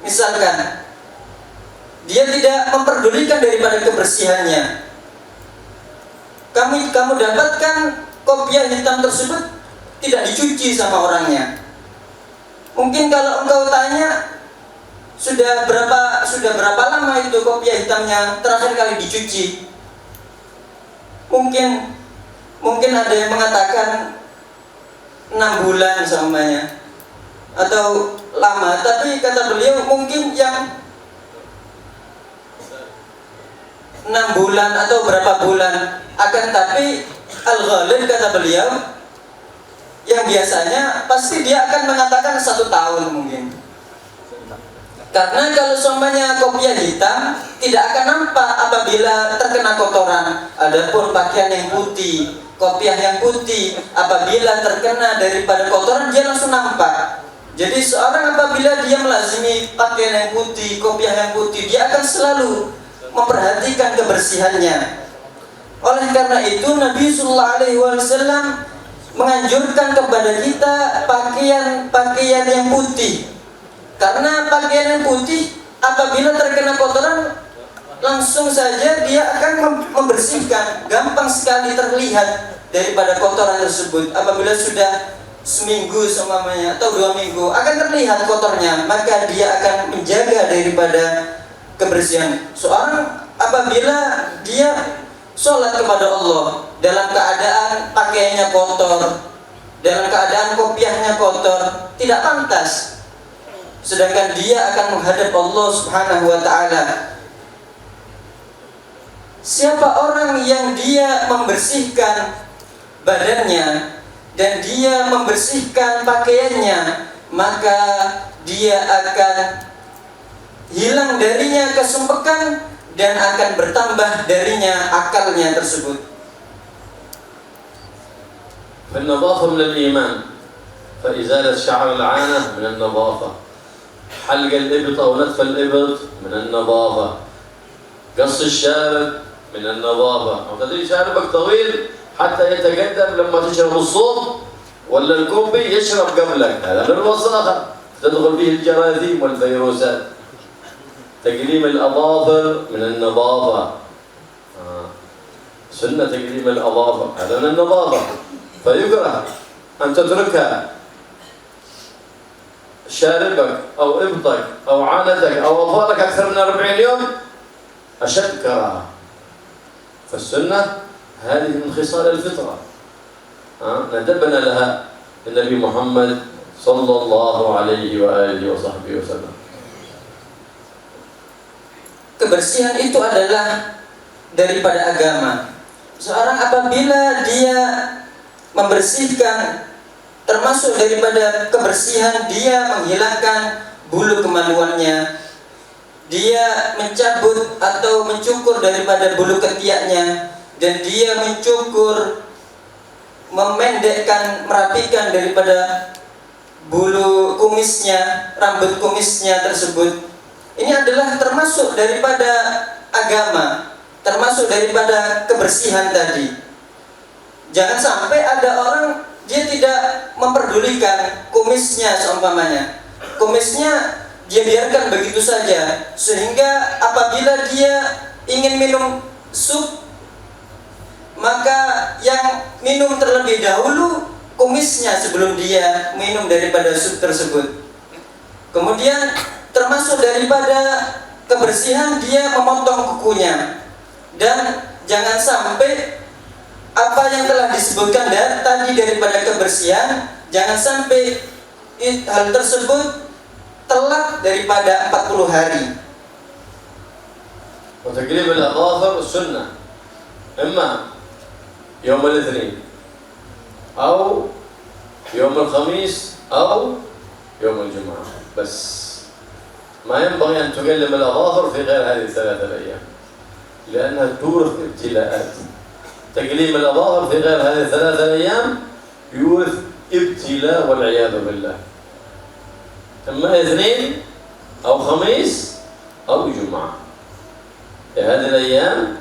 misalkan dia tidak memperdulikan daripada kebersihannya. Kamu dapatkan kopiah hitam tersebut tidak dicuci sama orangnya. Mungkin kalau engkau tanya, sudah berapa lama itu kopiah hitamnya terakhir kali dicuci? Mungkin ada yang mengatakan 6 bulan semuanya atau lama, tapi kata beliau mungkin yang 6 bulan atau berapa bulan. Akan tapi al-ghalib kata beliau, yang biasanya pasti dia akan mengatakan 1 tahun mungkin. Karena kalau semuanya kopiah hitam tidak akan nampak apabila terkena kotoran. Adapun pakaian yang putih, kopiah yang putih, apabila terkena daripada kotoran dia langsung nampak. Jadi seorang apabila dia melazimi pakaian yang putih, kopiah yang putih, dia akan selalu memperhatikan kebersihannya. Oleh karena itu Nabi sallallahu alaihi wasallam menganjurkan kepada kita pakaian yang putih. Karena pakaian yang putih apabila terkena kotoran langsung saja dia akan membersihkan, gampang sekali terlihat daripada kotoran tersebut. Apabila sudah seminggu semuanya atau 2 minggu akan terlihat kotornya, maka dia akan menjaga daripada kebersihan. Seorang apabila dia sholat kepada Allah dalam keadaan pakaiannya kotor, dalam keadaan kopiahnya kotor, tidak pantas. Sedangkan dia akan menghadap Allah Subhanahu wa ta'ala. Siapa orang yang dia membersihkan badannya dan dia membersihkan pakaiannya, maka dia akan hilang darinya kesumpekan dan akan bertambah darinya akalnya tersebut. فالنظافة من الإيمان فإزالة شعر العانة من النظافة حلق الإبط أو نتف الإبط من النظافة قص الشارب من النظافة أو تدري شاربك طويل حتى يتقدم لما تشرب الصوت ولا الكوبي يشرب قبلك هذا من الوساخة تدخل فيه الجراثيم والفيروسات تقليم الأظافر من النظافة سنة تقليم الأظافر هذا من النظافة فيكره أن تتركها شاربك أو إبطك أو عانتك أو أظفارك أكثر من 40 يوم أشد كراهة. فالسنة هذه من خصال الفطرة ندبنا لها النبي محمد صلى الله عليه وآله وصحبه وسلم. Kebersihan itu adalah daripada agama. Seorang apabila dia membersihkan, termasuk daripada kebersihan dia menghilangkan bulu kemaluannya, dia mencabut atau mencukur daripada bulu ketiaknya, dan dia mencukur, memendekkan, merapikan daripada bulu kumisnya, rambut kumisnya tersebut. Ini adalah termasuk daripada agama, termasuk daripada kebersihan tadi. Jangan sampai ada orang dia tidak memperdulikan kumisnya seumpamanya. Kumisnya dia biarkan begitu saja, sehingga apabila dia ingin minum sup, maka yang minum terlebih dahulu kumisnya sebelum dia minum daripada sup tersebut. Kemudian termasuk daripada kebersihan dia memotong kukunya. Dan jangan sampai apa yang telah disebutkan tadi daripada kebersihan, jangan sampai hal tersebut telat daripada 40 hari. وتقليم الأظافر السنة إما يوم الاثنين أو يوم الخميس أو يوم الجمعة بس. ما ينبغي أن تقلم الأظافر في غير هذه 3 أيام لأنها تورث ابتلاءات. تقليم الأظافر في غير هذه 3 أيام يورث ابتلاء والعياذ بالله. إما اثنين أو خميس أو جمعة. في هذه الأيام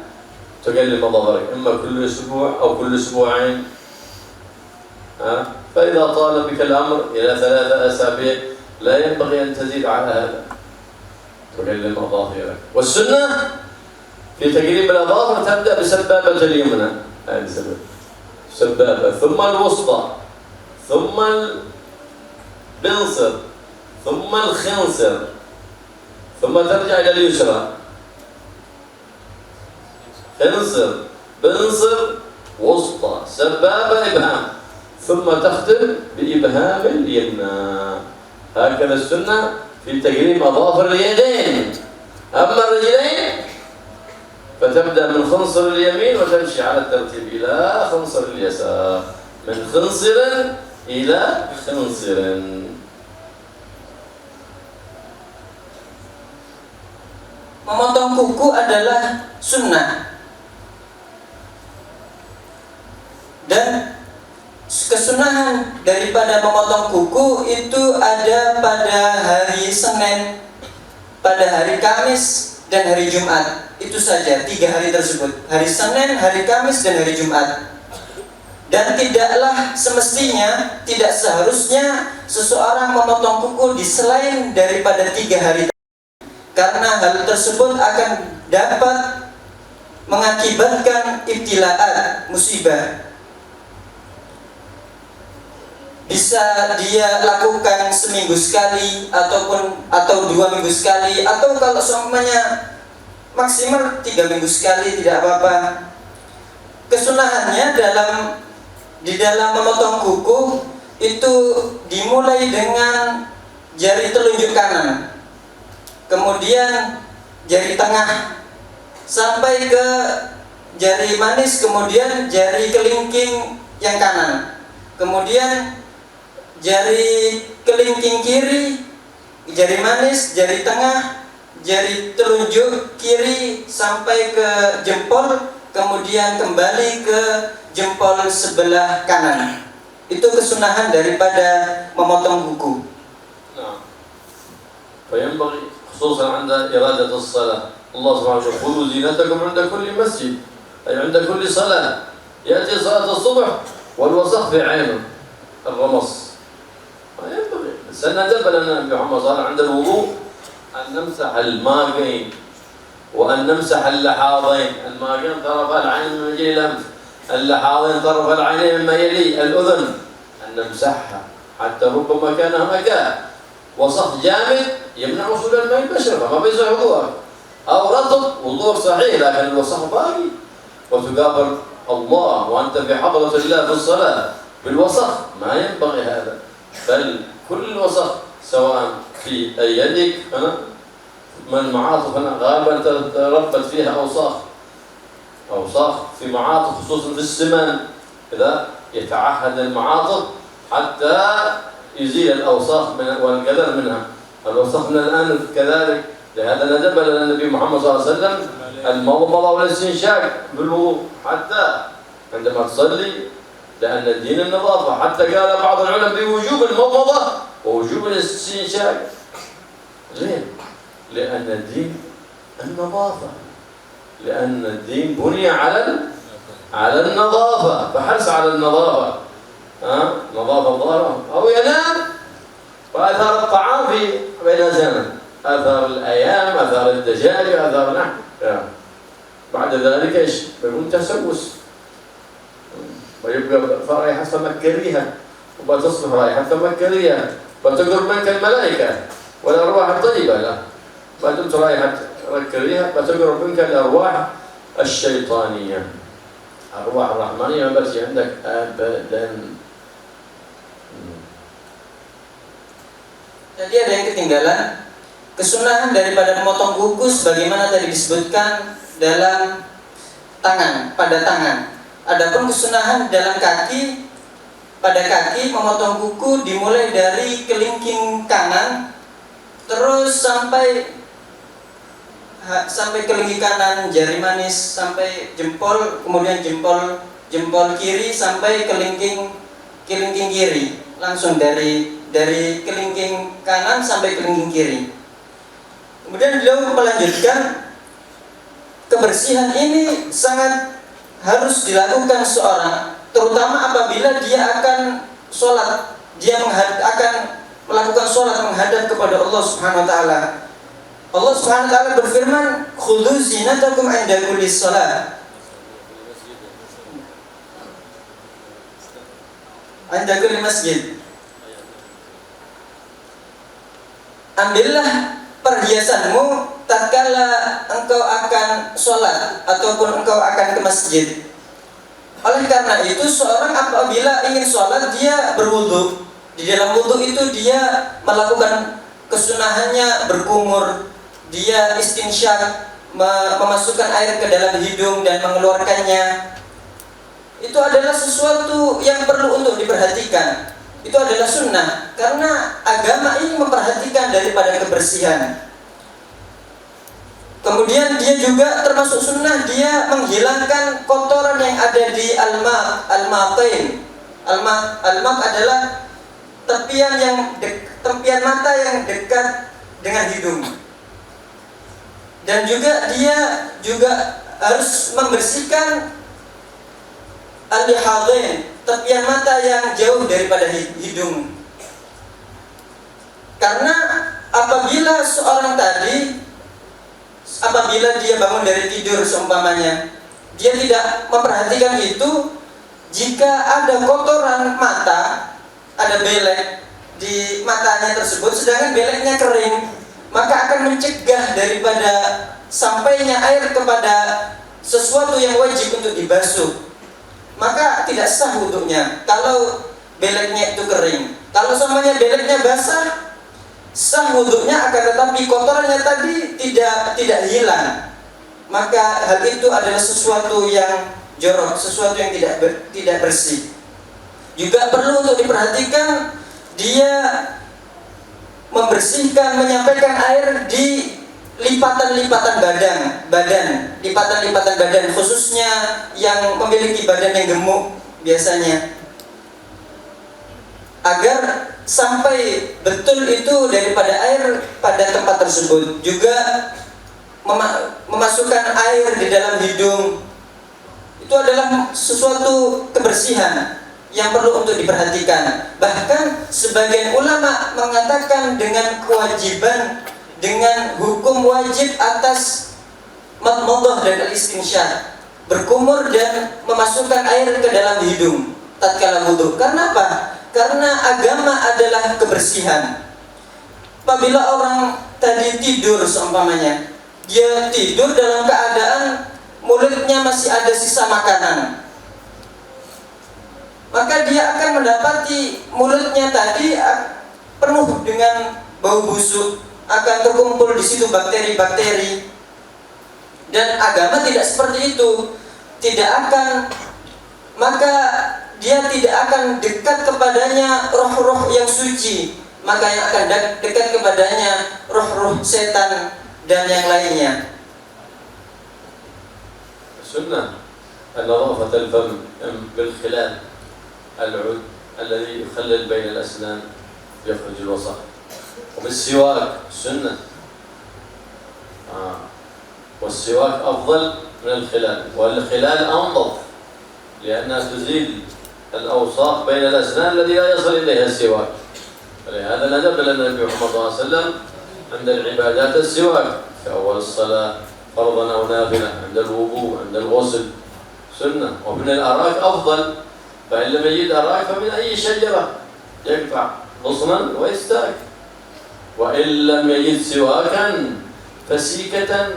تقلم أظافرك إما كل أسبوع أو كل أسبوعين. فإذا طال بك الأمر إلى 3 أسابيع لا ينبغي أن تزيد على هذا. تكلم أظافرك. والسنة في تقليم الأظافر تبدأ بسبابة اليمنى، هذه سبابة، ثم الوسطى، ثم البنصر، ثم الخنصر، ثم ترجع إلى اليسرى. خنصر، بنصر، وسطى، سبابة، إبهام، ثم تختم بإبهام اليمنى. هكذا السنة في تقليم أظافر اليدين. أما الرجلين فتبدأ من خنصر اليمين وتمشي على الترتيب إلى خنصر اليسار، من خنصر إلى خنصر. Memotong kuku adalah sunnah, dan kesunahan daripada memotong kuku itu ada pada hari Senin, pada hari Kamis, dan hari Jumat. Itu saja 3 hari tersebut, hari Senin, hari Kamis, dan hari Jumat. Dan tidaklah semestinya, tidak seharusnya seseorang memotong kuku di selain daripada 3 hari, karena hal tersebut akan dapat mengakibatkan ibtilaat, musibah. Bisa dia lakukan seminggu sekali atau 2 minggu sekali, atau kalau semuanya maksimal 3 minggu sekali, tidak apa-apa. Kesunahannya di dalam memotong kuku itu dimulai dengan jari telunjuk kanan, kemudian jari tengah sampai ke jari manis, kemudian jari kelingking yang kanan, kemudian jari kelingking kiri, jari manis, jari tengah, jari telunjuk kiri sampai ke jempol, kemudian kembali ke jempol sebelah kanan. Itu kesunahan daripada memotong kuku. Nah, فينبغي خصوصا عند إرادة الصلاة، الله سبحانه وتعالى خذوا زينتكم عند كل مسجد، أي عند كل صلاة. يأتي صلاة الصبح والوسخ في عينه، الرمص، ما ينبغي. سندب لنا النبي محمد صلى الله عليه وسلم عند الوضوء أن نمسح الماقين وأن نمسح اللحاظين. الماقين طرف العين من يلي الأنف، اللحاظين طرف العينين مما يلي الأذن، أن نمسحها حتى ربما كان هناك وسخ جامد يمنع وصول الماء البشرة فما بيصح وضوءك، أو رطب وضوءك صحيح لكن الوسخ باقي، وتقابل الله وأنت في حضرة الله في الصلاة بالوسخ، ما ينبغي هذا. بل كل الوسخ سواء في يدك من معاطف غالبا تربت فيها أوساخ في معاطف، خصوصا في السمن، إذا يتعهد المعاطف حتى يزيل الأوساخ والقدر منها. الوسخ من الأنف كذلك، لهذا ندب لنا النبي محمد صلى الله عليه وسلم المضمضة والاستنشاق بالوضوء حتى عندما تصلي، لأن الدين النظافة. حتى قال بعض العلماء بوجوب المضمضة ووجوب الاستنشاق. ليه؟ لأن الدين النظافة، لأن الدين بني على النظافة، فحرص على النظافة، نظافة ظاهرة. أو ينام وآثار الطعام في بين زمن، آثار الأيام، آثار الدجاج، آثار نحو، بعد ذلك إيش؟ يكون تسوس ويبقى رائحة فمك كريهة، وبتصبح رائحة فمك كريهة، وتقرب منك الملائكة والأرواح الطيبة. لا، ما دمت رائحة كريهة فتقرب منك الأرواح الشيطانية. أرواح الرحمانية ما بس عندك أبدا. Tadi ada yang ketinggalan, kesunahan daripada memotong kuku sebagaimana tadi disebutkan dalam tangan, pada tangan. Adapun kesunahan dalam kaki, pada kaki memotong kuku dimulai dari kelingking kanan terus sampai kelingking kanan, jari manis sampai jempol, kemudian jempol kiri sampai kelingking kiri, langsung dari kelingking kanan sampai kelingking kiri. Kemudian beliau melanjutkan, kebersihan ini sangat harus dilakukan seorang, terutama apabila dia akan akan melakukan sholat menghadap kepada Allah Subhanahu wa taala. Allah Subhanahu wa taala berfirman, "Khudhu zinatakum 'inda kulli shalah." 'Inda kulli masjid. Ambillah perhiasanmu tatkala engkau akan sholat ataupun engkau akan ke masjid. Oleh karena itu, seorang apabila ingin sholat, dia berwudu. Di dalam wudu itu dia melakukan kesunahannya berkumur, dia istinsyak, memasukkan air ke dalam hidung dan mengeluarkannya. Itu adalah sesuatu yang perlu untuk diperhatikan. Itu adalah sunnah, karena agama ini memperhatikan daripada kebersihan. Kemudian dia juga termasuk sunnah, dia menghilangkan kotoran yang ada di al-maqain. Al-maq adalah tepian mata yang dekat dengan hidung. Dan juga dia juga harus membersihkan al-lihadain, tepian mata yang jauh daripada hidung. Karena apabila dia bangun dari tidur seumpamanya, dia tidak memperhatikan itu, jika ada kotoran mata, ada belek di matanya tersebut, sedangkan beleknya kering, maka akan mencegah daripada sampainya air kepada sesuatu yang wajib untuk dibasuh. Maka tidak sah wudunya kalau beleknya itu kering. Kalau semuanya beleknya basah, sah wudunya, akan tetapi kotorannya tadi tidak hilang. Maka hal itu adalah sesuatu yang jorok, sesuatu yang tidak bersih. Juga perlu untuk diperhatikan, dia membersihkan, menyampaikan air di lipatan-lipatan badan, khususnya yang memiliki badan yang gemuk biasanya, agar sampai betul itu daripada air pada tempat tersebut. Juga memasukkan air di dalam hidung, itu adalah sesuatu kebersihan yang perlu untuk diperhatikan. Bahkan sebagian ulama mengatakan dengan kewajiban, dengan hukum wajib atas madmadah dan al-istinsyak, berkumur dan memasukkan air ke dalam hidung tatkala wudu. Karena apa? Karena agama adalah kebersihan. Apabila orang tadi tidur seumpamanya, dia tidur dalam keadaan mulutnya masih ada sisa makanan, maka dia akan mendapati mulutnya tadi penuh dengan bau busuk, akan terkumpul di situ bakteri-bakteri. Dan agama tidak seperti itu, maka dia tidak akan dekat kepadanya roh-roh yang suci, maka yang akan dekat kepadanya roh-roh setan dan yang lainnya. Sunnah نظافة الفم بالخلال العود الذي يخلل بين الأسنان يخرج الوسخ، وبالسواك سنة، والسواك أفضل من الخلال، والخلال أنظف لأنها تزيل الأوساخ بين الأسنان الذي لا يصل إليها السواك. ولهذا ندب لنا النبي محمد صلى الله عليه وسلم عند العبادات السواك في أول الصلاة فرضا أو نافلة، عند الوضوء، عند الغسل سنة. ومن الأراك أفضل، فإن لم يجد أراك فمن أي شجرة يقطع غصنا ويستاك، وإن لم يجد سواكا فسيكة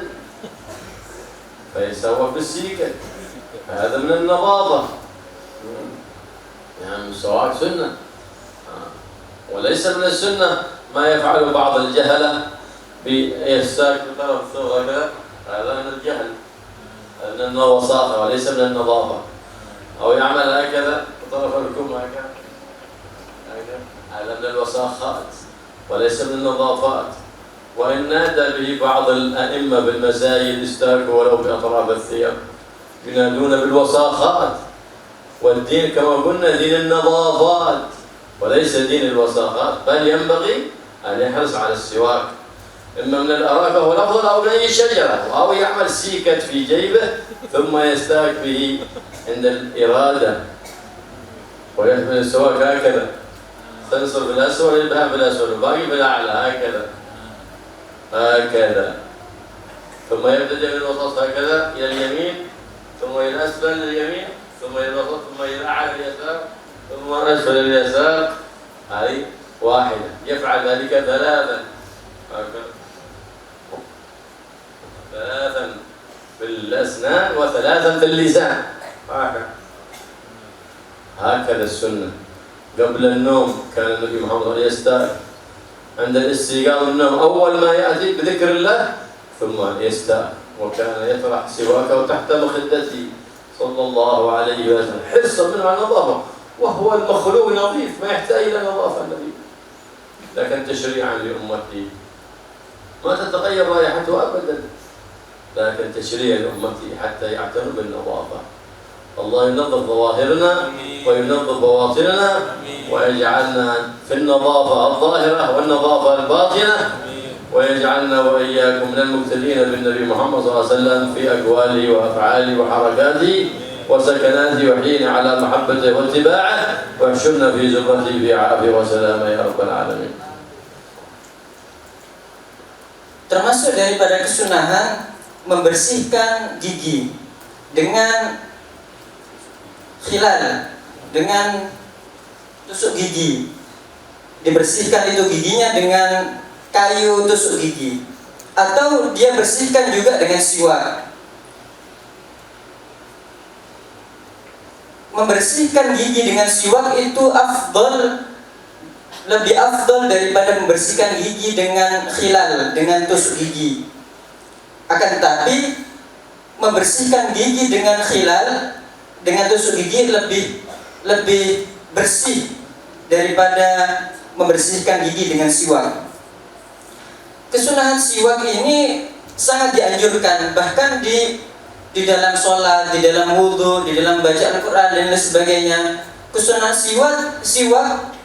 فيسوى بالسيكة، هذا من النظافة. يعني السواك سنة، وليس من السنة ما يفعل بعض الجهلة بيستاك بطرف الثوب هكذا، هذا من الجهل، من الوساخة وليس من النظافة. أو يعمل هكذا بطرف الكم هكذا، هذا من الوساخات وليس من النظافات. وإن نادى به بعض الأئمة بالمساجد استاكوا ولو بأطراف الثياب، ينادون بالوساخات. والدين كما قلنا دين النظافات وليس دين الوساخات، بل ينبغي أن يحرص على السواك، إما من الأراك وهو الأفضل أو من أي شجرة، أو يعمل سيكة في جيبه ثم يستاك به عند الإرادة، ويحمل السواك هكذا، تنصر بالأسفل والإبهام بالأسفل والباقي بالأعلى هكذا. هكذا، ثم يبتدئ من الوسط هكذا إلى اليمين، ثم إلى أسفل اليمين، ثم إلى الوسط، ثم إلى أعلى اليسار، ثم أسفل اليسار. هذه واحدة. يفعل ذلك ثلاثا، ثلاثا في الأسنان وثلاثا في اللسان. هكذا السنة. قبل النوم كان النبي محمد صلى الله عليه وسلم يستاء عند الاستيقاظ من النوم، أول ما يأتي بذكر الله ثم يستاء، وكان يطرح سواكه تحت مخدته صلى الله عليه وسلم حرصا منه على النظافة، وهو المخلوق نظيف ما يحتاج إلى نظافة النبي، لكن تشريعا لأمتي ما تتغير رائحته أبدا، لكن تشريع لأمتي حتى يعتنوا بالنظافة. الله ينظف ظواهرنا وينظف بواطننا ويجعلنا في النظافة الظاهرة والنظافة الباطنة، ويجعلنا وإياكم من المقتدين بالنبي محمد صلى الله عليه وسلم في أقواله وأفعاله وحركاته وسكناته، وحين على محبته واتباعه، واحشرنا في زمرته في عافية وسلامة يا رب العالمين. Termasuk daripada kesunahan membersihkan gigi dengan khilal, dengan tusuk gigi. Dibersihkan itu giginya dengan kayu tusuk gigi, atau dia bersihkan juga dengan siwak. Membersihkan gigi dengan siwak itu lebih afdal daripada membersihkan gigi dengan khilal, dengan tusuk gigi. Akan tetapi membersihkan gigi dengan khilal, dengan tusuk gigi lebih bersih daripada membersihkan gigi dengan siwak. Kesunahan siwak ini sangat dianjurkan, bahkan di dalam sholat, di dalam wudhu, di dalam baca Al-Quran dan lain sebagainya. Kesunahan siwak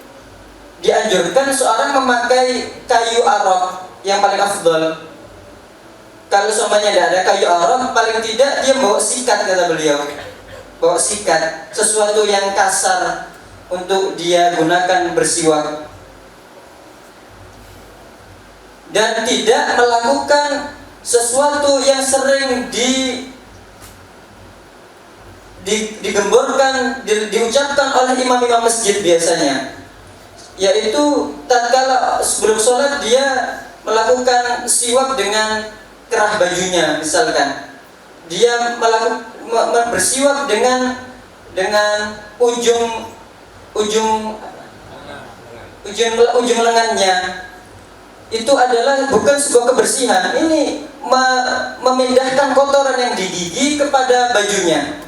dianjurkan seorang memakai kayu arok yang paling afdal. Kalau semuanya tidak ada kayu arok, paling tidak dia bawa sikat, kata beliau. Bawa sikat, sesuatu yang kasar untuk dia gunakan bersiwak. Dan tidak melakukan sesuatu yang sering digemborkan, diucapkan oleh imam-imam masjid biasanya, yaitu tatkala sebelum sholat dia melakukan siwak dengan kerah bajunya, misalkan dia bersiwak dengan ujung lengannya. Itu adalah bukan sebuah kebersihan. Ini memindahkan kotoran yang di gigi kepada bajunya.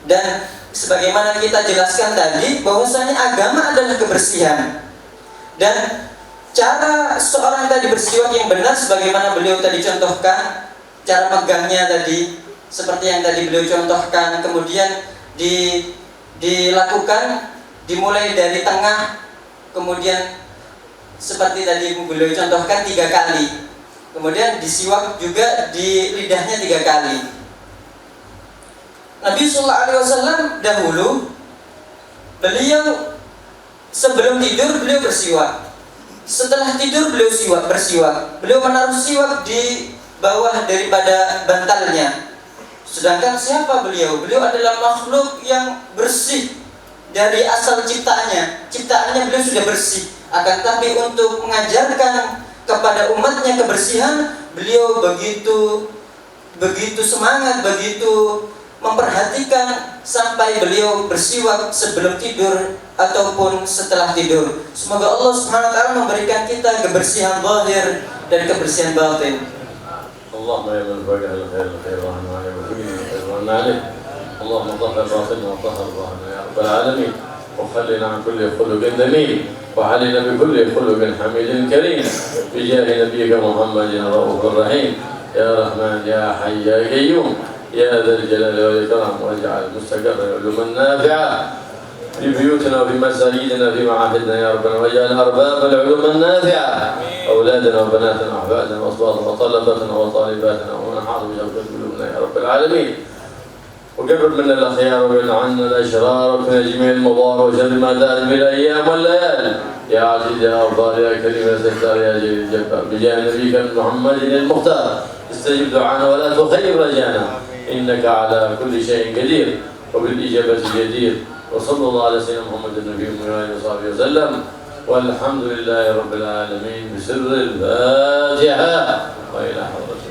Dan sebagaimana kita jelaskan tadi, bahwasanya agama adalah kebersihan. Dan cara seorang tadi bersiwak yang benar, sebagaimana beliau tadi contohkan, cara megangnya tadi seperti yang tadi beliau contohkan, kemudian dilakukan dimulai dari tengah, kemudian seperti tadi beliau contohkan 3 kali, kemudian disiwak juga di lidahnya 3 kali. Nabi Sallallahu Alaihi Wasallam dahulu beliau sebelum tidur beliau bersiwak, setelah tidur beliau bersiwak. Beliau menaruh siwak di bawah daripada bantalnya. Sedangkan siapa beliau? Beliau adalah makhluk yang bersih dari asal ciptaannya. Ciptaannya beliau sudah bersih. Akan tapi untuk mengajarkan kepada umatnya kebersihan, beliau begitu semangat, begitu memperhatikan sampai beliau bersiwak sebelum tidur ataupun setelah tidur. Semoga Allah Subhanahu wa taala memberikan kita kebersihan zahir dan kebersihan batin. Allahumma ya man faqa al-khair wa anna wa alayhi. Allahumma tahhir batina wa tahhir zahirana ya rabbal alamin. وخلنا عن كل خلق ذميم وعلينا بكل خلق حميد كريم بجاه نبيك محمد الرؤوف الرحيم يا رحمن يا حي يا قيوم يا ذا الجلال والإكرام واجعل مستقر العلوم النافعة في بيوتنا وفي مساجدنا في معاهدنا يا ربنا، واجعل أرباب العلوم النافعة أولادنا وبناتنا وأحفادنا وأصواتنا وطلباتنا وطالباتنا ومن حاضر بجوة قلوبنا يا رب العالمين. وقرب منا الأخيار وابعد عنا الأشرار وكن جميع المضار وشر ما دار من الأيام والليالي. يا عزيز يا غفار يا كريم يا ستار يا جليل الجبار بجاه نبيك محمد المختار استجب دعانا ولا تخيب رجانا انك على كل شيء قدير وبالاجابه جدير وصلى الله على سيدنا محمد النبي وآله وصحبه وسلم والحمد لله رب العالمين بسر الفاتحه والى حضرة